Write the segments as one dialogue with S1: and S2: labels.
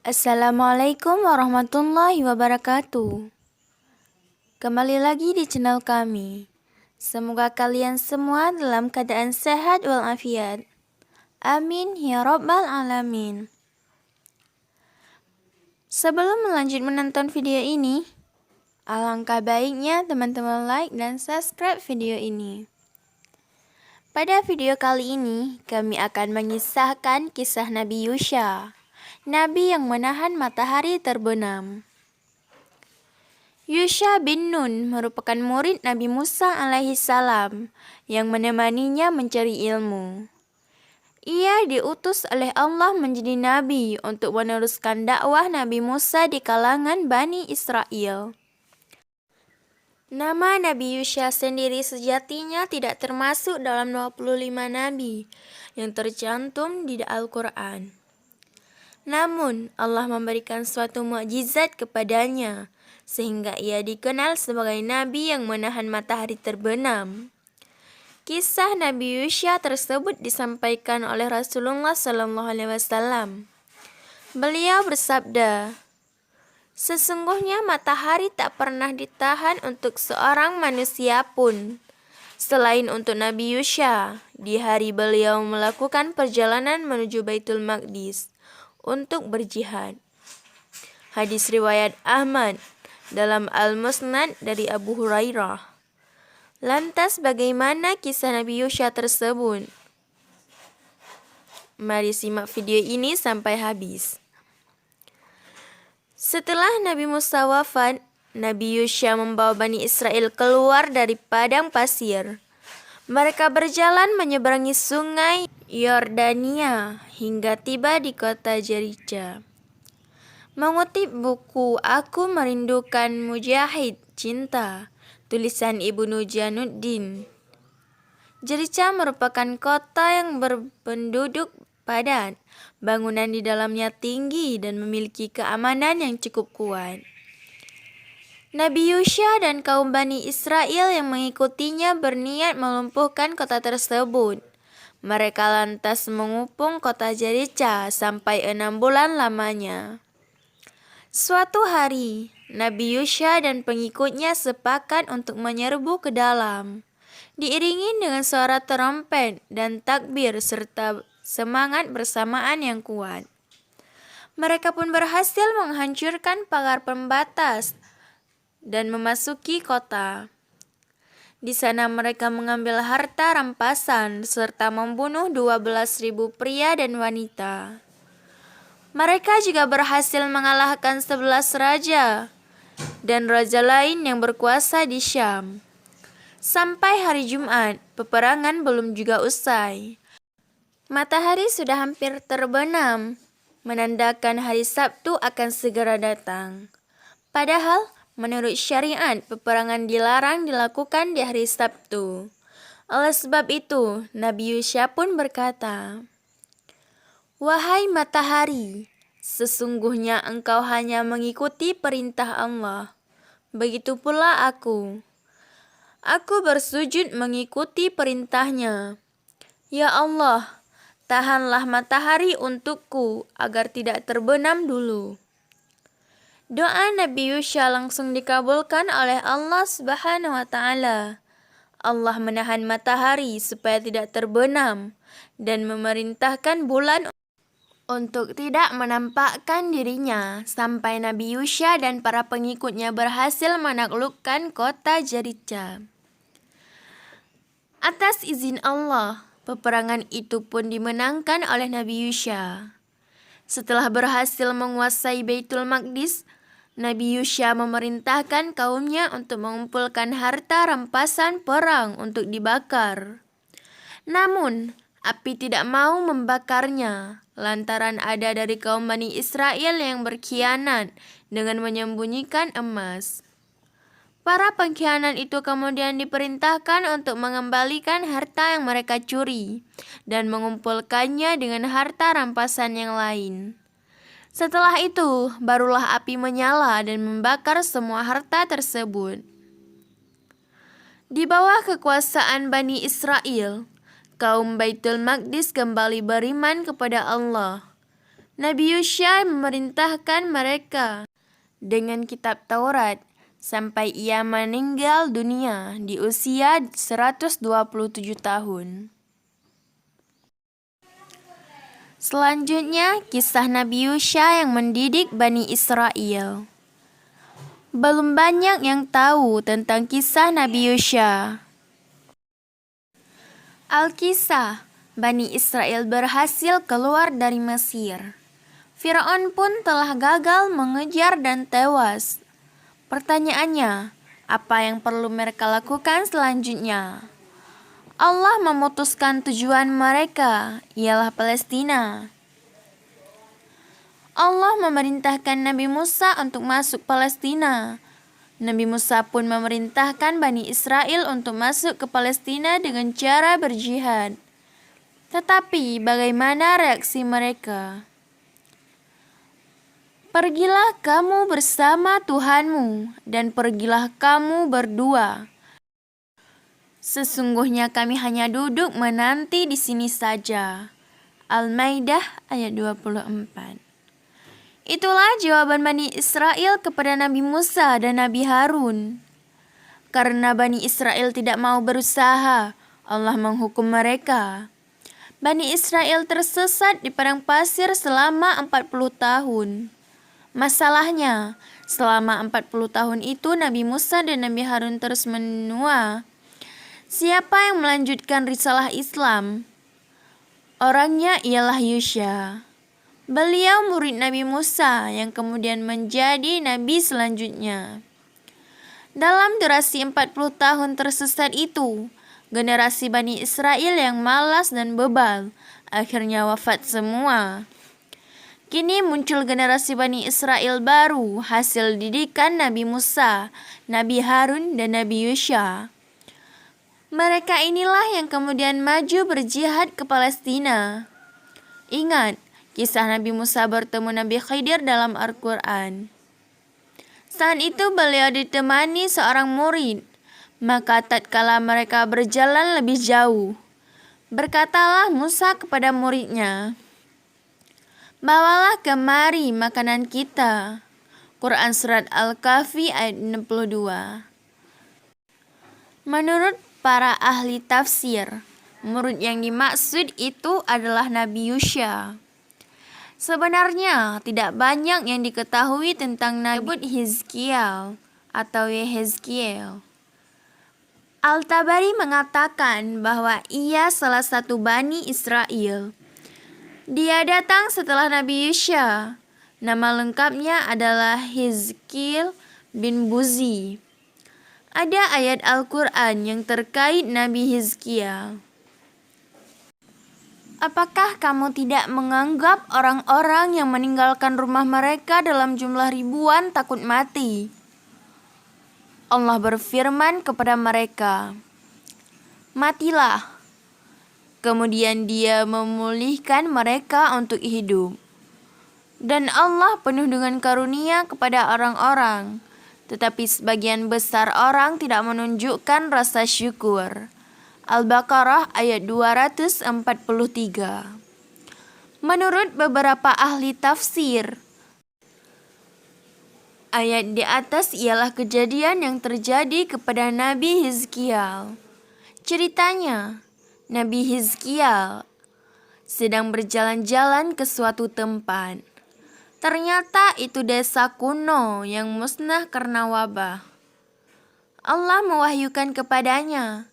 S1: Assalamualaikum warahmatullahi wabarakatuh. Kembali lagi di channel kami. Semoga kalian semua dalam keadaan sehat walafiat. Amin ya rabbal alamin. Sebelum melanjut menonton video ini, alangkah baiknya teman-teman like dan subscribe video ini. Pada video kali ini, kami akan mengisahkan kisah Nabi Yusha, Nabi yang menahan matahari terbenam. Yusha bin Nun merupakan murid Nabi Musa alaihissalam yang menemaninya mencari ilmu. Ia diutus oleh Allah menjadi nabi untuk meneruskan dakwah Nabi Musa di kalangan Bani Israel. Nama Nabi Yusha sendiri sejatinya tidak termasuk dalam 25 nabi yang tercantum di Al-Quran. Namun Allah memberikan suatu mukjizat kepadanya, sehingga ia dikenal sebagai nabi yang menahan matahari terbenam. Kisah Nabi Yusha tersebut disampaikan oleh Rasulullah SAW. Beliau bersabda, "Sesungguhnya matahari tak pernah ditahan untuk seorang manusia pun, selain untuk Nabi Yusha di hari beliau melakukan perjalanan menuju Baitul Maqdis untuk berjihad." Hadis riwayat Ahmad dalam Al-Musnad dari Abu Hurairah. Lantas bagaimana kisah Nabi Yusha tersebut? Mari simak video ini sampai habis. Setelah Nabi Musa wafat, Nabi Yusha membawa Bani Israel keluar dari padang pasir. Mereka berjalan menyeberangi sungai Yordania hingga tiba di kota Jericha. Mengutip buku Aku Merindukan Mujahid Cinta, tulisan Ibnu Januddin, Jericha merupakan kota yang berpenduduk padat. Bangunan di dalamnya tinggi dan memiliki keamanan yang cukup kuat. Nabi Yusha dan kaum Bani Israel yang mengikutinya berniat melumpuhkan kota tersebut. Mereka lantas mengepung kota Jericha sampai 6 bulan lamanya. Suatu hari, Nabi Yusha dan pengikutnya sepakat untuk menyerbu ke dalam, diiringi dengan suara trompet dan takbir serta semangat bersamaan yang kuat. Mereka pun berhasil menghancurkan pagar pembatas dan memasuki kota. Di sana mereka mengambil harta rampasan serta membunuh 12.000 pria dan wanita. Mereka juga berhasil mengalahkan 11 raja dan raja lain yang berkuasa di Syam. Sampai hari Jumat, peperangan belum juga usai. Matahari sudah hampir terbenam, menandakan hari Sabtu akan segera datang. Padahal, menurut syariat, peperangan dilarang dilakukan di hari Sabtu. Oleh sebab itu, Nabi Yusha pun berkata, "Wahai matahari, sesungguhnya engkau hanya mengikuti perintah Allah. Begitu pula aku. Aku bersujud mengikuti perintahnya. Ya Allah, tahanlah matahari untukku agar tidak terbenam dulu." Doa Nabi Yusha langsung dikabulkan oleh Allah Subhanahu wa Ta'ala. Allah menahan matahari supaya tidak terbenam dan memerintahkan bulan untuk tidak menampakkan dirinya sampai Nabi Yusha dan para pengikutnya berhasil menaklukkan kota Jericha. Atas izin Allah, peperangan itu pun dimenangkan oleh Nabi Yusha. Setelah berhasil menguasai Baitul Maqdis, Nabi Yusha memerintahkan kaumnya untuk mengumpulkan harta rampasan perang untuk dibakar. Namun, api tidak mau membakarnya, lantaran ada dari kaum Bani Israel yang berkhianat dengan menyembunyikan emas. Para pengkhianat itu kemudian diperintahkan untuk mengembalikan harta yang mereka curi dan mengumpulkannya dengan harta rampasan yang lain. Setelah itu, barulah api menyala dan membakar semua harta tersebut. Di bawah kekuasaan Bani Israel, kaum Baitul Maqdis kembali beriman kepada Allah. Nabi Yusya memerintahkan mereka dengan kitab Taurat sampai ia meninggal dunia di usia 127 tahun. Selanjutnya, kisah Nabi Yusya yang mendidik Bani Israel. Belum banyak yang tahu tentang kisah Nabi Yusya. Alkisah, Bani Israel berhasil keluar dari Mesir. Firaun pun telah gagal mengejar dan tewas. Pertanyaannya, apa yang perlu mereka lakukan selanjutnya? Allah memutuskan tujuan mereka, ialah Palestina. Allah memerintahkan Nabi Musa untuk masuk Palestina. Nabi Musa pun memerintahkan Bani Israel untuk masuk ke Palestina dengan cara berjihad. Tetapi bagaimana reaksi mereka? Pergilah kamu bersama Tuhanmu, dan pergilah kamu berdua. Sesungguhnya kami hanya duduk menanti di sini saja. Al-Maidah ayat 24. Itulah jawaban Bani Israel kepada Nabi Musa dan Nabi Harun. Karena Bani Israel tidak mau berusaha, Allah menghukum mereka. Bani Israel tersesat di padang pasir selama 40 tahun. Masalahnya, selama 40 tahun itu Nabi Musa dan Nabi Harun terus menua. Siapa yang melanjutkan risalah Islam? Orangnya ialah Yusya. Beliau murid Nabi Musa yang kemudian menjadi nabi selanjutnya. Dalam durasi 40 tahun tersesat itu, generasi Bani Israel yang malas dan bebal akhirnya wafat semua. Kini muncul generasi Bani Israel baru, hasil didikan Nabi Musa, Nabi Harun, dan Nabi Yusya. Mereka inilah yang kemudian maju berjihad ke Palestina. Ingat, kisah Nabi Musa bertemu Nabi Khidir dalam Al-Quran. Saat itu beliau ditemani seorang murid, maka tatkala mereka berjalan lebih jauh, berkatalah Musa kepada muridnya, "Bawalah kemari makanan kita." Quran Surat Al-Kahfi ayat 62. Menurut para ahli tafsir, murid yang dimaksud itu adalah Nabi Yusya. Sebenarnya tidak banyak yang diketahui tentang Nabi Hizkiel atau Yehezkiel. Al-Tabari mengatakan bahwa ia salah satu Bani Israel. Dia datang setelah Nabi Yusya. Nama lengkapnya adalah Hizkiel bin Buzi. Ada ayat Al-Quran yang terkait Nabi Hizkiel. Apakah kamu tidak menganggap orang-orang yang meninggalkan rumah mereka dalam jumlah ribuan takut mati? Allah berfirman kepada mereka, "Matilah." Kemudian Dia memulihkan mereka untuk hidup. Dan Allah penuh dengan karunia kepada orang-orang, tetapi sebagian besar orang tidak menunjukkan rasa syukur. Al-Baqarah ayat 243. Menurut beberapa ahli tafsir, ayat di atas ialah kejadian yang terjadi kepada Nabi Hizkiel. Ceritanya, Nabi Hizkiel sedang berjalan-jalan ke suatu tempat. Ternyata itu desa kuno yang musnah karena wabah. Allah mewahyukan kepadanya,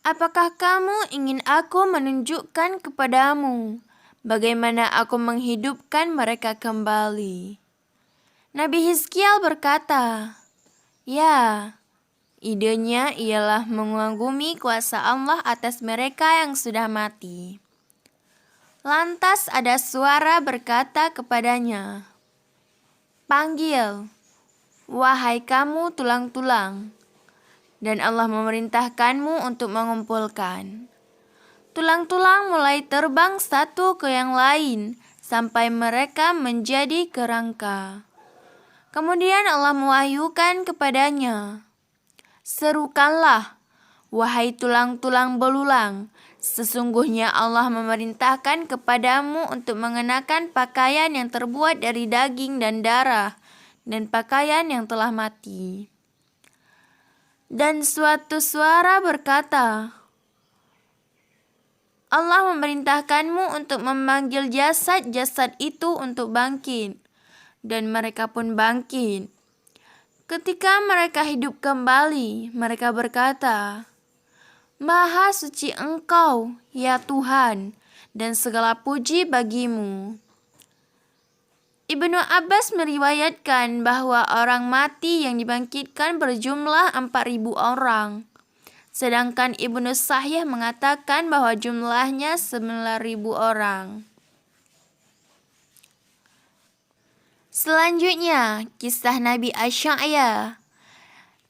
S1: "Apakah kamu ingin aku menunjukkan kepadamu bagaimana aku menghidupkan mereka kembali?" Nabi Hizkiel berkata, "Ya." Idenya ialah mengagumi kuasa Allah atas mereka yang sudah mati. Lantas ada suara berkata kepadanya, "Panggil, wahai kamu tulang-tulang." Dan Allah memerintahkanmu untuk mengumpulkan. Tulang-tulang mulai terbang satu ke yang lain sampai mereka menjadi kerangka. Kemudian Allah mewahyukan kepadanya, "Serukanlah, wahai tulang-tulang belulang, Sesungguhnya Allah memerintahkan kepadamu untuk mengenakan pakaian yang terbuat dari daging dan darah, dan pakaian yang telah mati. Dan suatu suara berkata, Allah memerintahkanmu untuk memanggil jasad-jasad itu untuk bangkit. Dan mereka pun bangkit. Ketika mereka hidup kembali, mereka berkata, Maha suci Engkau, ya Tuhan, dan segala puji bagimu. Ibnu Abbas meriwayatkan bahwa orang mati yang dibangkitkan berjumlah 4.000 orang. Sedangkan Ibnu Sahih mengatakan bahwa jumlahnya 9.000 orang. Selanjutnya, kisah Nabi Asy'aya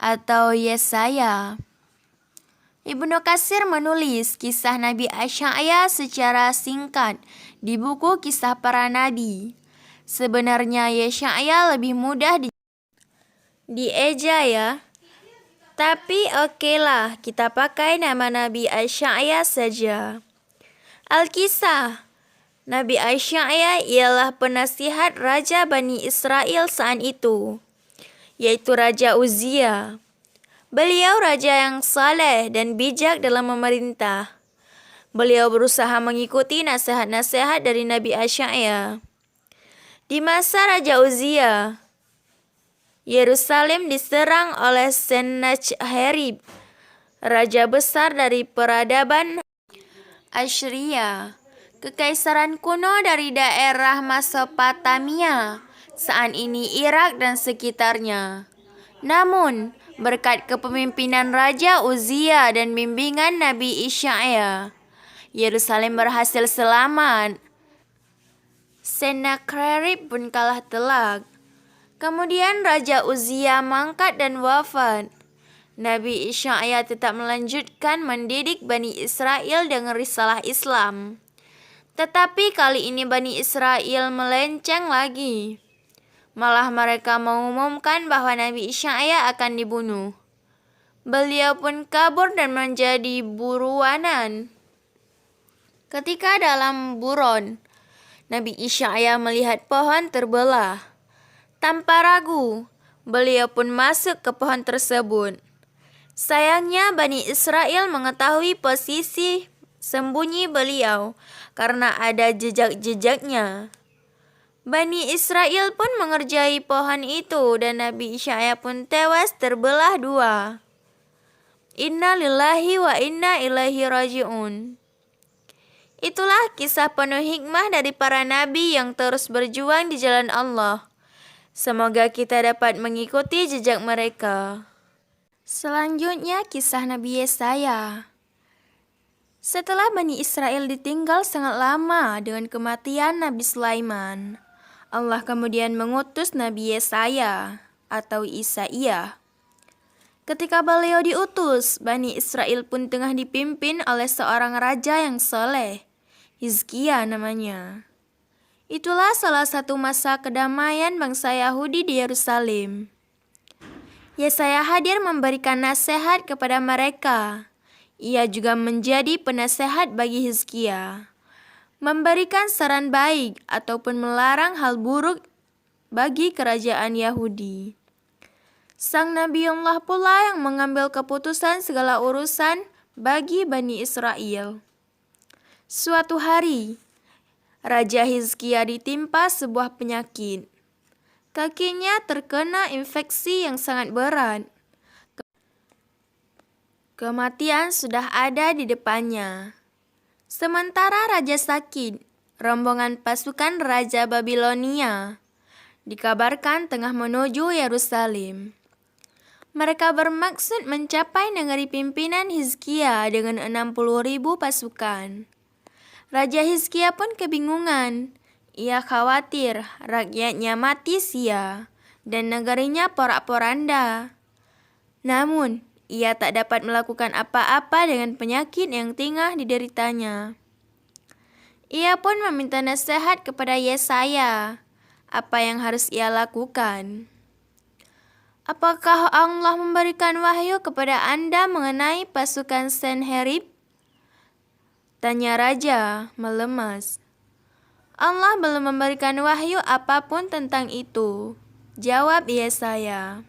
S1: atau Yesaya. Ibnu Katsir menulis kisah Nabi Asy'aya secara singkat di buku Kisah Para Nabi. Sebenarnya Yesaya lebih mudah dieja ya. Tapi okelah, kita pakai nama Nabi Asy'aya saja. Al-Kisah. Nabi Asy'aya ialah penasihat Raja Bani Israel saat itu, yaitu Raja Uzia. Beliau raja yang saleh dan bijak dalam memerintah. Beliau berusaha mengikuti nasihat-nasihat dari Nabi Asy'aya. Di masa Raja Uzia, Yerusalem diserang oleh Sennacherib, raja besar dari peradaban Assyria, kekaisaran kuno dari daerah Mesopotamia, saat ini Irak dan sekitarnya. Namun, berkat kepemimpinan Raja Uzia dan bimbingan Nabi Asy'aya, Yerusalem berhasil selamat. Sennacherib pun kalah telak. Kemudian Raja Uzia mangkat dan wafat. Nabi Asy'aya tetap melanjutkan mendidik Bani Israel dengan risalah Islam. Tetapi kali ini Bani Israel melenceng lagi. Malah mereka mengumumkan bahwa Nabi Asy'aya akan dibunuh. Beliau pun kabur dan menjadi buruanan. Ketika dalam buron, Nabi Asy'aya melihat pohon terbelah. Tanpa ragu, beliau pun masuk ke pohon tersebut. Sayangnya Bani Israel mengetahui posisi sembunyi beliau karena ada jejak-jejaknya. Bani Israel pun mengerjai pohon itu dan Nabi Asy'aya pun tewas terbelah dua. Inna lillahi wa inna ilaihi raji'un. Itulah kisah penuh hikmah dari para nabi yang terus berjuang di jalan Allah. Semoga kita dapat mengikuti jejak mereka. Selanjutnya kisah Nabi Yesaya. Setelah Bani Israel ditinggal sangat lama dengan kematian Nabi Sulaiman, Allah kemudian mengutus Nabi Yesaya atau Isaia. Ketika beliau diutus, Bani Israel pun tengah dipimpin oleh seorang raja yang soleh, Hizkia namanya. Itulah salah satu masa kedamaian bangsa Yahudi di Yerusalem. Yesaya hadir memberikan nasihat kepada mereka. Ia juga menjadi penasehat bagi Hizkia, memberikan saran baik ataupun melarang hal buruk bagi kerajaan Yahudi. Sang Nabiullah pula yang mengambil keputusan segala urusan bagi Bani Israel. Suatu hari, Raja Hizkia ditimpa sebuah penyakit. Kakinya terkena infeksi yang sangat berat. Kematian sudah ada di depannya. Sementara raja sakit, rombongan pasukan Raja Babilonia dikabarkan tengah menuju Yerusalem. Mereka bermaksud mencapai negeri pimpinan Hizkia dengan 60.000 pasukan. Raja Hizkia pun kebingungan. Ia khawatir rakyatnya mati sia dan negerinya porak-poranda. Namun, ia tak dapat melakukan apa-apa dengan penyakit yang tengah dideritanya. Ia pun meminta nasihat kepada Yesaya, apa yang harus ia lakukan. Apakah Allah memberikan wahyu kepada Anda mengenai pasukan Sennacherib? Tanya raja, melemas. Allah belum memberikan wahyu apapun tentang itu, jawab Yesaya.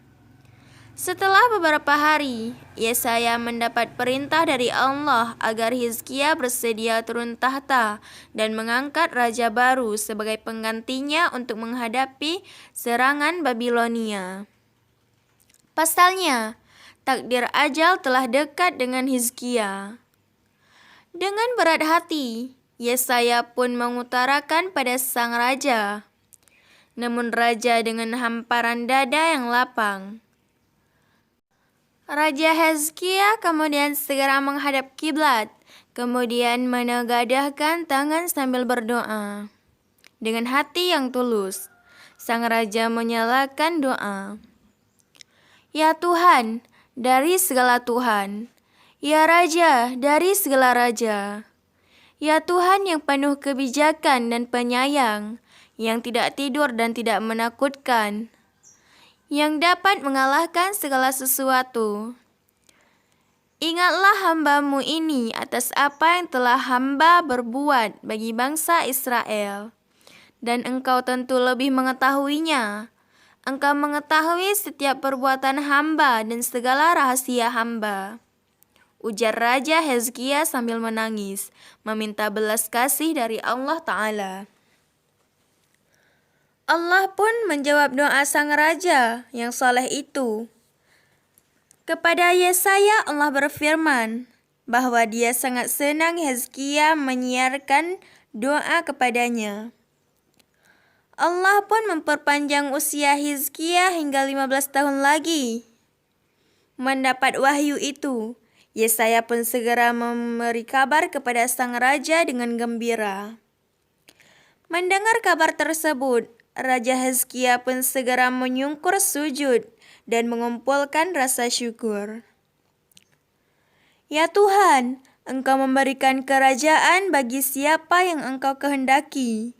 S1: Setelah beberapa hari, Yesaya mendapat perintah dari Allah agar Hizkia bersedia turun tahta dan mengangkat raja baru sebagai penggantinya untuk menghadapi serangan Babilonia. Pasalnya, takdir ajal telah dekat dengan Hizkia. Dengan berat hati, Yesaya pun mengutarakan pada sang raja. Namun raja dengan hamparan dada yang lapang. Raja Hizkia kemudian segera menghadap kiblat, kemudian menegadahkan tangan sambil berdoa. Dengan hati yang tulus, sang raja menyalakan doa. Ya Tuhan, dari segala Tuhan. Ya Raja, dari segala Raja. Ya Tuhan yang penuh kebijakan dan penyayang, yang tidak tidur dan tidak menakutkan, yang dapat mengalahkan segala sesuatu. Ingatlah hamba-Mu ini atas apa yang telah hamba berbuat bagi bangsa Israel, dan Engkau tentu lebih mengetahuinya. Engkau mengetahui setiap perbuatan hamba dan segala rahasia hamba. Ujar Raja Hizkia sambil menangis, meminta belas kasih dari Allah Ta'ala. Allah pun menjawab doa sang raja yang saleh itu. Kepada Yesaya Allah berfirman bahwa dia sangat senang Hizkia menyiarkan doa kepadanya. Allah pun memperpanjang usia Hizkia hingga 15 tahun lagi. Mendapat wahyu itu, Yesaya pun segera memberi kabar kepada sang raja dengan gembira. Mendengar kabar tersebut, Raja Hizkia pun segera menyungkur sujud dan mengumpulkan rasa syukur. Ya Tuhan, Engkau memberikan kerajaan bagi siapa yang Engkau kehendaki.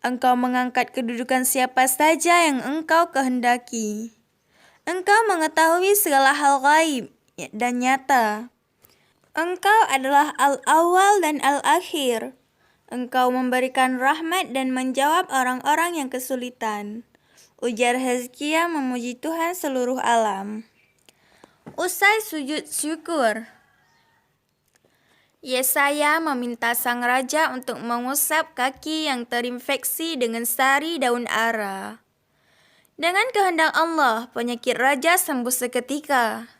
S1: Engkau mengangkat kedudukan siapa saja yang Engkau kehendaki. Engkau mengetahui segala hal gaib dan nyata. Engkau adalah Al-Awwal dan Al-Akhir. Engkau memberikan rahmat dan menjawab orang-orang yang kesulitan. Ujar Hizkia memuji Tuhan seluruh alam. Usai sujud syukur, Yesaya meminta sang raja untuk mengusap kaki yang terinfeksi dengan sari daun ara. Dengan kehendak Allah, penyakit raja sembuh seketika.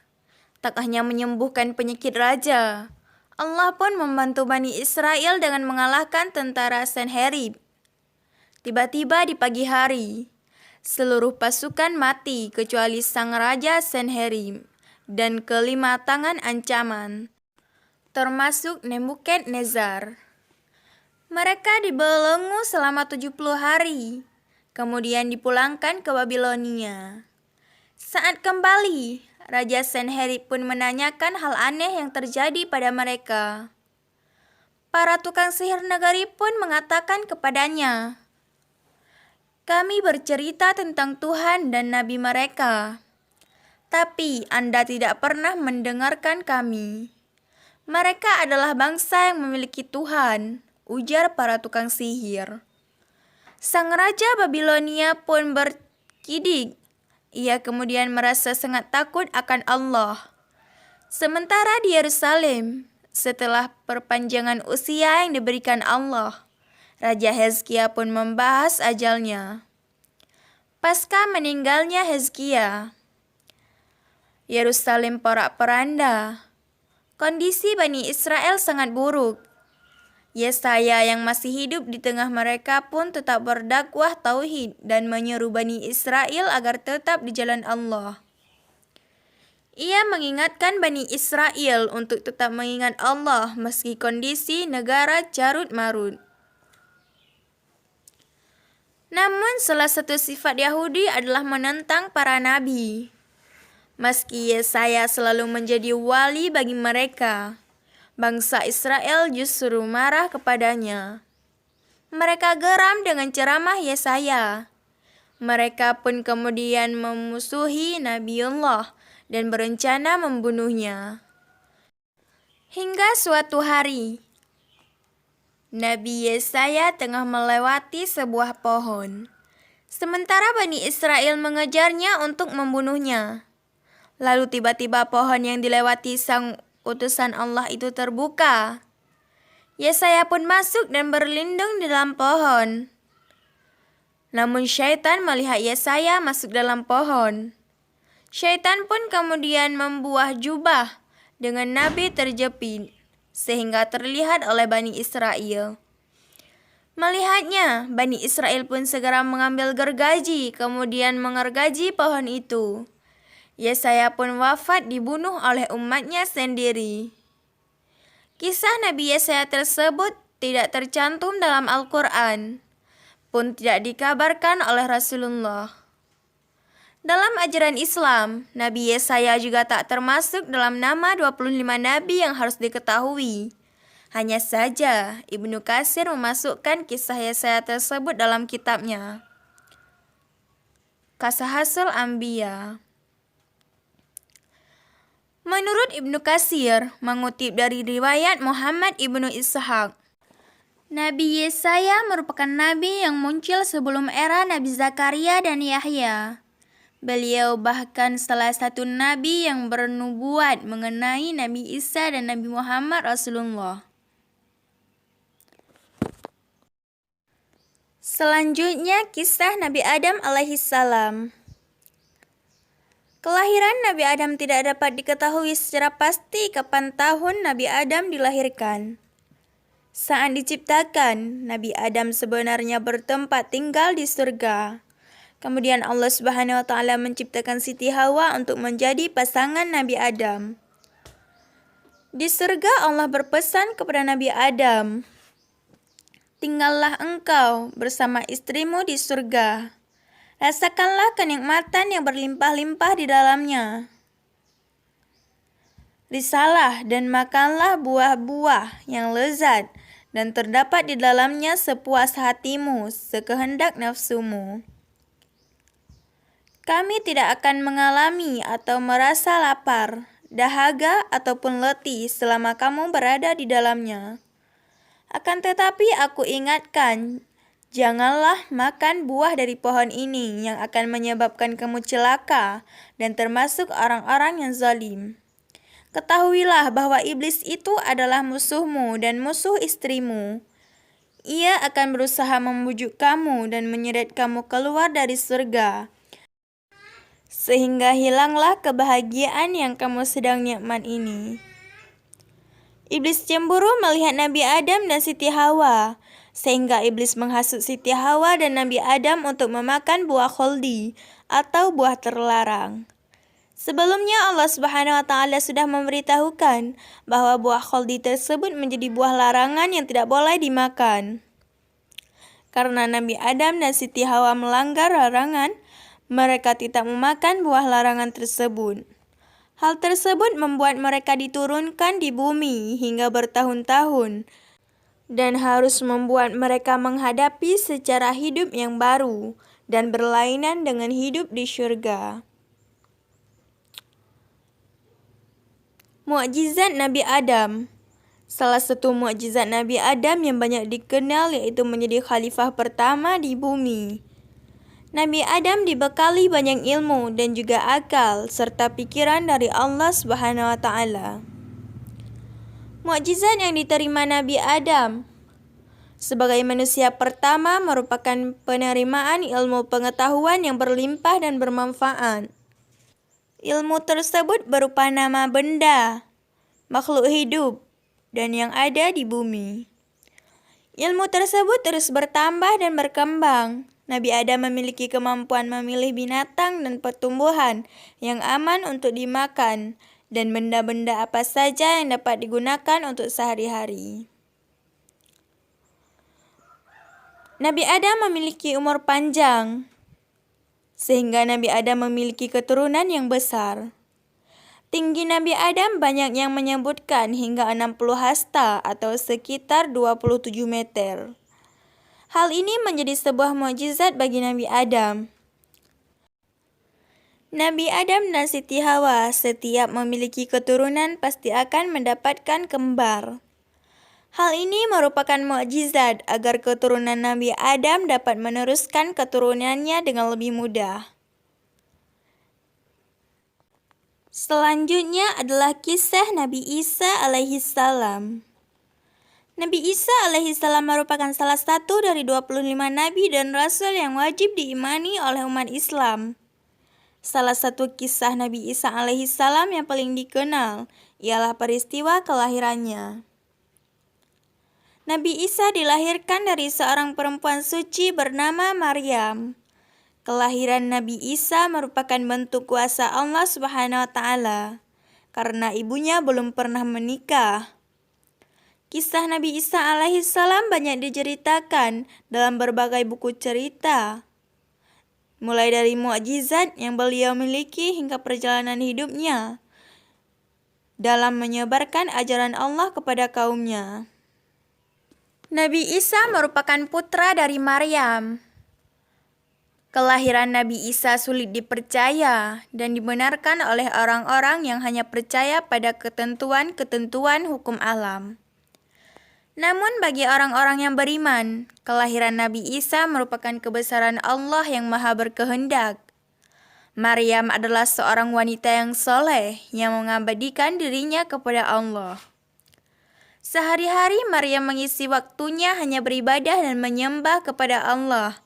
S1: Tak hanya menyembuhkan penyakit raja, Allah pun membantu Bani Israel dengan mengalahkan tentara Sanherib. Tiba-tiba di pagi hari, seluruh pasukan mati kecuali sang raja Sanherib dan kelima tangan ancaman, termasuk Nebukadnezar. Mereka dibelenggu selama 70 hari, kemudian dipulangkan ke Babilonia. Saat kembali, Raja Sanherib pun menanyakan hal aneh yang terjadi pada mereka. Para tukang sihir negeri pun mengatakan kepadanya, "Kami bercerita tentang Tuhan dan Nabi mereka, tapi Anda tidak pernah mendengarkan kami. Mereka adalah bangsa yang memiliki Tuhan," ujar para tukang sihir. Sang Raja Babilonia pun berkidik. Ia kemudian merasa sangat takut akan Allah. Sementara di Yerusalem, setelah perpanjangan usia yang diberikan Allah, Raja Hizkia pun membahas ajalnya. Pasca meninggalnya Hizkia, Yerusalem porak-poranda. Kondisi Bani Israel sangat buruk. Yesaya yang masih hidup di tengah mereka pun tetap berdakwah tauhid dan menyeru Bani Israel agar tetap di jalan Allah. Ia mengingatkan Bani Israel untuk tetap mengingat Allah meski kondisi negara carut-marut. Namun salah satu sifat Yahudi adalah menentang para nabi. Meski Yesaya selalu menjadi wali bagi mereka, bangsa Israel justru marah kepadanya. Mereka geram dengan ceramah Yesaya. Mereka pun kemudian memusuhi Nabiullah dan berencana membunuhnya. Hingga suatu hari, Nabi Yesaya tengah melewati sebuah pohon. Sementara Bani Israel mengejarnya untuk membunuhnya. Lalu tiba-tiba pohon yang dilewati sang utusan Allah itu terbuka. Yesaya pun masuk dan berlindung di dalam pohon. Namun syaitan melihat Yesaya masuk dalam pohon. Syaitan pun kemudian membuah jubah dengan nabi terjepit, sehingga terlihat oleh Bani Israel. Melihatnya, Bani Israel pun segera mengambil gergaji, kemudian mengergaji pohon itu. Yesaya pun wafat dibunuh oleh umatnya sendiri. Kisah Nabi Yesaya tersebut tidak tercantum dalam Al-Quran, pun tidak dikabarkan oleh Rasulullah. Dalam ajaran Islam, Nabi Yesaya juga tak termasuk dalam nama 25 nabi yang harus diketahui. Hanya saja, Ibnu Katsir memasukkan kisah Yesaya tersebut dalam kitabnya Qasasul Anbiya. Menurut Ibnu Katsir, mengutip dari riwayat Muhammad ibnu Ishaq, Nabi Yesaya merupakan nabi yang muncul sebelum era Nabi Zakaria dan Yahya. Beliau bahkan salah satu nabi yang bernubuat mengenai Nabi Isa dan Nabi Muhammad Rasulullah. Selanjutnya kisah Nabi Adam alaihissalam. Kelahiran Nabi Adam tidak dapat diketahui secara pasti kapan tahun Nabi Adam dilahirkan. Saat diciptakan, Nabi Adam sebenarnya bertempat tinggal di surga. Kemudian Allah Subhanahu wa taala menciptakan Siti Hawa untuk menjadi pasangan Nabi Adam. Di surga Allah berpesan kepada Nabi Adam, "Tinggallah engkau bersama istrimu di surga. Rasakanlah kenikmatan yang berlimpah-limpah di dalamnya. Risalah dan makanlah buah-buah yang lezat dan terdapat di dalamnya sepuas hatimu, sekehendak nafsumu. Kami tidak akan mengalami atau merasa lapar, dahaga, ataupun letih selama kamu berada di dalamnya. Akan tetapi aku ingatkan, janganlah makan buah dari pohon ini yang akan menyebabkan kamu celaka dan termasuk orang-orang yang zalim. Ketahuilah bahwa iblis itu adalah musuhmu dan musuh istrimu. Ia akan berusaha membujuk kamu dan menyeret kamu keluar dari surga, sehingga hilanglah kebahagiaan yang kamu sedang nikmat ini." Iblis cemburu melihat Nabi Adam dan Siti Hawa, sehingga iblis menghasut Siti Hawa dan Nabi Adam untuk memakan buah khuldi atau buah terlarang. Sebelumnya Allah Subhanahu wa taala sudah memberitahukan bahwa buah khuldi tersebut menjadi buah larangan yang tidak boleh dimakan. Karena Nabi Adam dan Siti Hawa melanggar larangan, mereka tidak memakan buah larangan tersebut. Hal tersebut membuat mereka diturunkan di bumi hingga bertahun-tahun dan harus membuat mereka menghadapi secara hidup yang baru dan berlainan dengan hidup di syurga. Mukjizat Nabi Adam. Salah satu mukjizat Nabi Adam yang banyak dikenal yaitu menjadi khalifah pertama di bumi. Nabi Adam dibekali banyak ilmu dan juga akal serta pikiran dari Allah Subhanahu wa taala. Mukjizat yang diterima Nabi Adam sebagai manusia pertama merupakan penerimaan ilmu pengetahuan yang berlimpah dan bermanfaat. Ilmu tersebut berupa nama benda, makhluk hidup, dan yang ada di bumi. Ilmu tersebut terus bertambah dan berkembang. Nabi Adam memiliki kemampuan memilih binatang dan pertumbuhan yang aman untuk dimakan dan benda-benda apa saja yang dapat digunakan untuk sehari-hari. Nabi Adam memiliki umur panjang, sehingga Nabi Adam memiliki keturunan yang besar. Tinggi Nabi Adam banyak yang menyebutkan hingga 60 hasta atau sekitar 27 meter. Hal ini menjadi sebuah mukjizat bagi Nabi Adam. Nabi Adam dan Siti Hawa setiap memiliki keturunan pasti akan mendapatkan kembar. Hal ini merupakan mukjizat agar keturunan Nabi Adam dapat meneruskan keturunannya dengan lebih mudah. Selanjutnya adalah kisah Nabi Isa alaihissalam. Nabi Isa alaihissalam merupakan salah satu dari 25 nabi dan rasul yang wajib diimani oleh umat Islam. Salah satu kisah Nabi Isa alaihissalam yang paling dikenal ialah peristiwa kelahirannya. Nabi Isa dilahirkan dari seorang perempuan suci bernama Maryam. Kelahiran Nabi Isa merupakan bentuk kuasa Allah Subhanahu wa taala karena ibunya belum pernah menikah. Kisah Nabi Isa alaihissalam banyak diceritakan dalam berbagai buku cerita. Mulai dari mukjizat yang beliau miliki hingga perjalanan hidupnya dalam menyebarkan ajaran Allah kepada kaumnya. Nabi Isa merupakan putra dari Maryam. Kelahiran Nabi Isa sulit dipercaya dan dibenarkan oleh orang-orang yang hanya percaya pada ketentuan-ketentuan hukum alam. Namun bagi orang-orang yang beriman, kelahiran Nabi Isa merupakan kebesaran Allah yang maha berkehendak. Maryam adalah seorang wanita yang soleh yang mengabdikan dirinya kepada Allah. Sehari-hari Maryam mengisi waktunya hanya beribadah dan menyembah kepada Allah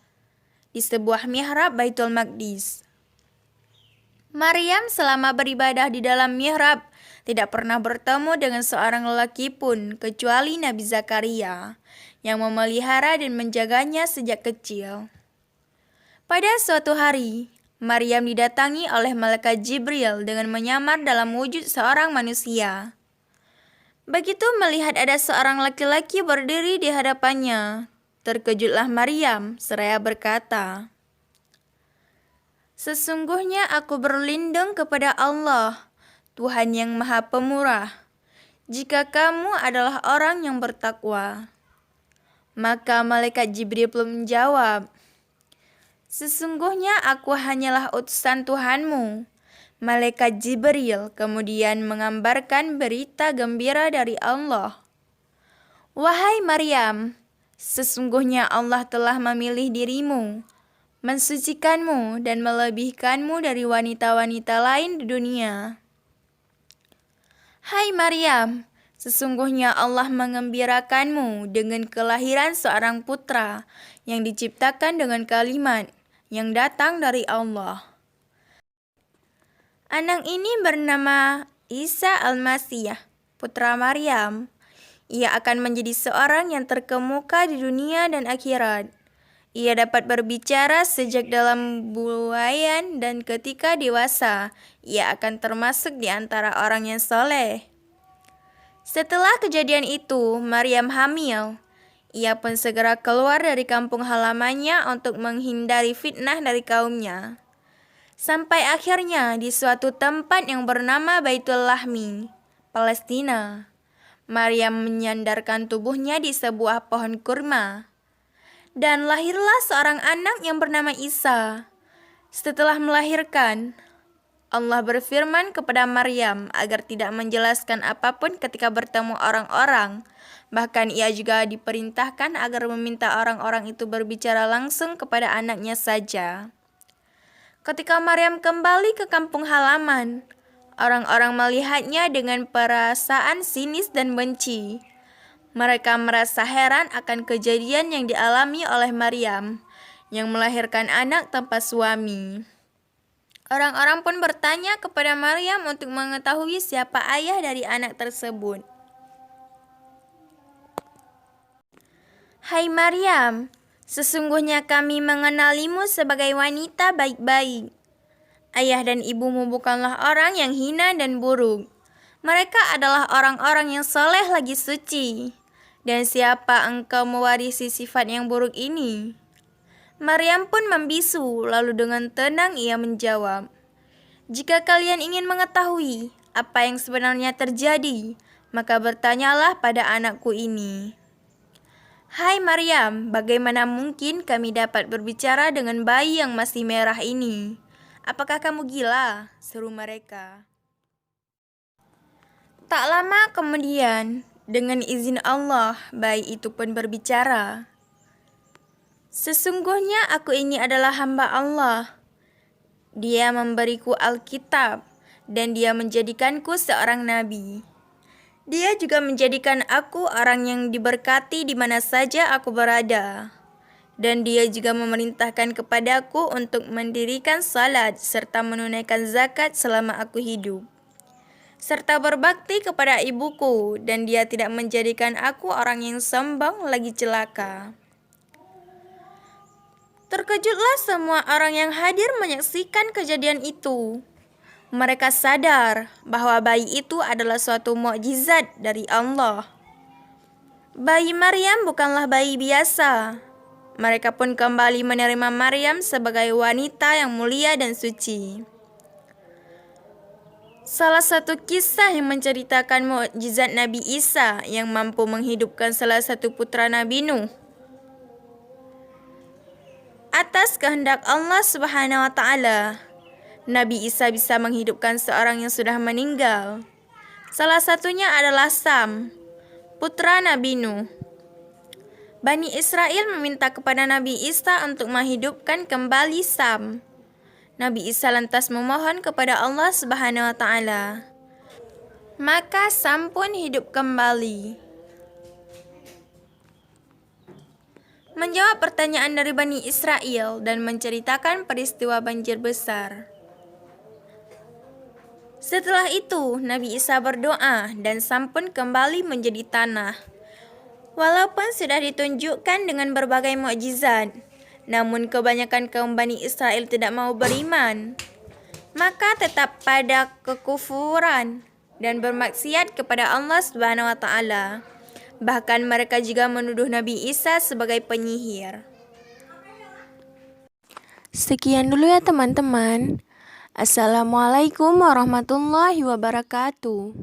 S1: di sebuah mihrab Baitul Maqdis. Maryam selama beribadah di dalam mihrab tidak pernah bertemu dengan seorang lelaki pun kecuali Nabi Zakaria yang memelihara dan menjaganya sejak kecil. Pada suatu hari, Maryam didatangi oleh malaikat Jibril dengan menyamar dalam wujud seorang manusia. Begitu melihat ada seorang laki-laki berdiri di hadapannya, terkejutlah Maryam seraya berkata, "Sesungguhnya aku berlindung kepada Allah, Tuhan yang Maha Pemurah, jika kamu adalah orang yang bertakwa." Maka malaikat Jibril pun menjawab, "Sesungguhnya aku hanyalah utusan Tuhanmu." Malaikat Jibril kemudian mengabarkan berita gembira dari Allah. "Wahai Maryam, sesungguhnya Allah telah memilih dirimu, mensucikanmu dan melebihkanmu dari wanita-wanita lain di dunia. Hai Maryam, sesungguhnya Allah mengembirakanmu dengan kelahiran seorang putra yang diciptakan dengan kalimat yang datang dari Allah. Anak ini bernama Isa Al-Masih, putra Maryam. Ia akan menjadi seorang yang terkemuka di dunia dan akhirat. Ia dapat berbicara sejak dalam buayan dan ketika dewasa, ia akan termasuk di antara orang yang soleh." Setelah kejadian itu, Maryam hamil. Ia pun segera keluar dari kampung halamannya untuk menghindari fitnah dari kaumnya. Sampai akhirnya di suatu tempat yang bernama Baitul Lahmi, Palestina, Maryam menyandarkan tubuhnya di sebuah pohon kurma. Dan lahirlah seorang anak yang bernama Isa. Setelah melahirkan, Allah berfirman kepada Maryam agar tidak menjelaskan apapun ketika bertemu orang-orang. Bahkan ia juga diperintahkan agar meminta orang-orang itu berbicara langsung kepada anaknya saja. Ketika Maryam kembali ke kampung halaman, orang-orang melihatnya dengan perasaan sinis dan benci. Mereka merasa heran akan kejadian yang dialami oleh Maryam yang melahirkan anak tanpa suami. Orang-orang pun bertanya kepada Maryam untuk mengetahui siapa ayah dari anak tersebut. "Hai Maryam, sesungguhnya kami mengenalimu sebagai wanita baik-baik. Ayah dan ibumu bukanlah orang yang hina dan buruk. Mereka adalah orang-orang yang soleh lagi suci. Dan siapa engkau mewarisi sifat yang buruk ini?" Maryam pun membisu, lalu dengan tenang ia menjawab, "Jika kalian ingin mengetahui apa yang sebenarnya terjadi, maka bertanyalah pada anakku ini." "Hai Maryam, bagaimana mungkin kami dapat berbicara dengan bayi yang masih merah ini? Apakah kamu gila?" seru mereka. Tak lama kemudian, Dengan izin Allah, bayi itu pun berbicara. Sesungguhnya aku ini adalah hamba Allah. Dia memberiku Alkitab dan dia menjadikanku seorang nabi. Dia juga menjadikan aku orang yang diberkati di mana saja aku berada. Dan dia juga memerintahkan kepadaku untuk mendirikan salat serta menunaikan zakat selama aku hidup. Serta berbakti kepada ibuku, dan dia tidak menjadikan aku orang yang sombong lagi celaka. Terkejutlah semua orang yang hadir menyaksikan kejadian itu. Mereka sadar bahwa bayi itu adalah suatu mukjizat dari Allah. Bayi Maryam bukanlah bayi biasa. Mereka pun kembali menerima Maryam sebagai wanita yang mulia dan suci. Salah satu kisah yang menceritakan mukjizat Nabi Isa yang mampu menghidupkan salah satu putra Nabi Nuh. Atas kehendak Allah Subhanahu wa taala, Nabi Isa bisa menghidupkan seorang yang sudah meninggal. Salah satunya adalah Sam, putra Nabi Nuh. Bani Israel meminta kepada Nabi Isa untuk menghidupkan kembali Sam. Nabi Isa lantas memohon kepada Allah Subhanahu wa taala. Maka Sam pun hidup kembali. Menjawab pertanyaan dari Bani Israel dan menceritakan peristiwa banjir besar. Setelah itu, Nabi Isa berdoa dan Sam pun kembali menjadi tanah. Walaupun sudah ditunjukkan dengan berbagai mukjizat, namun kebanyakan kaum Bani Israel tidak mau beriman. Maka tetap pada kekufuran dan bermaksiat kepada Allah Subhanahu wa taala. Bahkan mereka juga menuduh Nabi Isa sebagai penyihir. Sekian dulu ya teman-teman. Assalamualaikum warahmatullahi wabarakatuh.